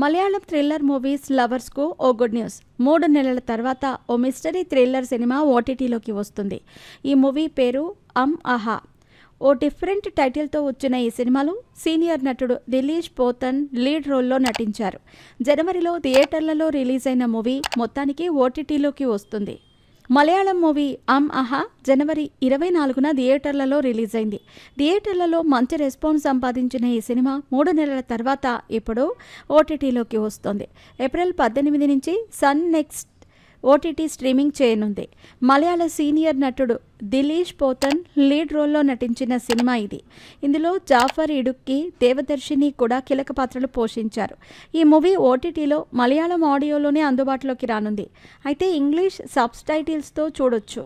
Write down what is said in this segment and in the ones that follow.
Malayalam thriller movies లవర్స్కు ఓ good news. 3 నెలల తర్వాత ఓ mystery thriller cinema ఓటీటీలోకి వస్తుంది. ఈ మూవీ పేరు ఆహా. ఓ డిఫరెంట్ టైటిల్తో వచ్చిన ఈ సినిమాలో సీనియర్ నటుడు దిలీష్ పోతన్ లీడ్ రోల్లో నటించారు. జనవరిలో థియేటర్లలో రిలీజ్ అయిన మూవీ మొత్తానికి ఓటీటీలోకి వస్తుంది. మలయాళం మూవీ ఆహా జనవరి 24న థియేటర్లలో రిలీజ్ అయింది. థియేటర్లలో మంచి రెస్పాన్స్ సంపాదించిన ఈ సినిమా 3 నెలల తర్వాత ఇప్పుడు ఓటీటీలోకి వస్తుంది. ఏప్రిల్ 18 నుంచి సన్ నెక్స్ట్ ఓటీటీ స్ట్రీమింగ్ చేయనుంది. మలయాళ సీనియర్ నటుడు దిలీష్ పోతన్ లీడ్ రోల్లో నటించిన సినిమా ఇది. ఇందులో జాఫర్ ఇడుక్కి, దేవదర్శిని కూడా కీలక పాత్రలు పోషించారు. ఈ మూవీ ఓటీటీలో మలయాళం ఆడియోలోనే అందుబాటులోకి రానుంది. అయితే ఇంగ్లీష్ సబ్టైటిల్స్తో చూడొచ్చు.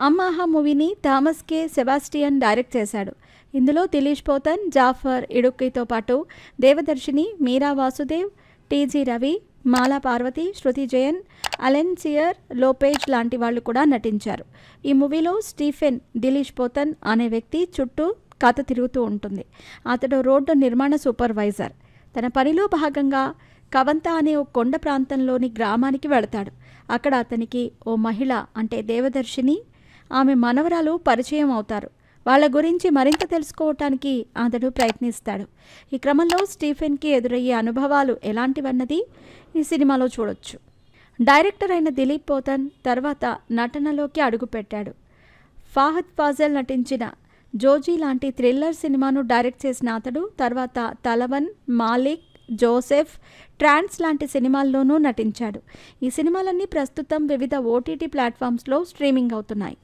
ఆహా మూవీని థామస్ కే సెబాస్టియన్ డైరెక్ట్ చేశాడు. ఇందులో దిలీష్ పోతన్, జాఫర్ ఇడుక్కితో పాటు దేవదర్శిని, మీరా వాసుదేవ్, టీజీ రవి, మాలా పార్వతి, శృతి జయన్, అలెన్సియర్ లోపేజ్ లాంటి వాళ్ళు కూడా నటించారు. ఈ మూవీలో స్టీఫెన్ దిలీష్ పోతన్ అనే వ్యక్తి చుట్టూ కథ తిరుగుతూ ఉంటుంది. అతడు రోడ్డు నిర్మాణ సూపర్వైజర్. తన పనిలో భాగంగా కవంత అనే ఓ కొండ ప్రాంతంలోని గ్రామానికి వెళతాడు. అక్కడ అతనికి ఓ మహిళ అంటే దేవదర్శిని, ఆమె మనవరాలు పరిచయం అవుతారు. వాళ్ళ గురించి మరింత తెలుసుకోవటానికి అతడు ప్రయత్నిస్తాడు. ఈ క్రమంలో స్టీఫెన్కి ఎదురయ్యే అనుభవాలు ఎలాంటివన్నది ఈ సినిమాలో చూడొచ్చు. డైరెక్టర్ అయిన దిలీప్ పోతన్ తర్వాత నటనలోకి అడుగుపెట్టాడు. ఫాహద్ ఫాజల్ నటించిన జోజీ లాంటి థ్రిల్లర్ సినిమాను డైరెక్ట్ చేసిన అతడు తర్వాత తలవన్, మాలిక్, జోసెఫ్, ట్రాన్స్ లాంటి సినిమాల్లోనూ నటించాడు. ఈ సినిమాలన్నీ ప్రస్తుతం వివిధ ఓటీటీ ప్లాట్ఫామ్స్లో స్ట్రీమింగ్ అవుతున్నాయి.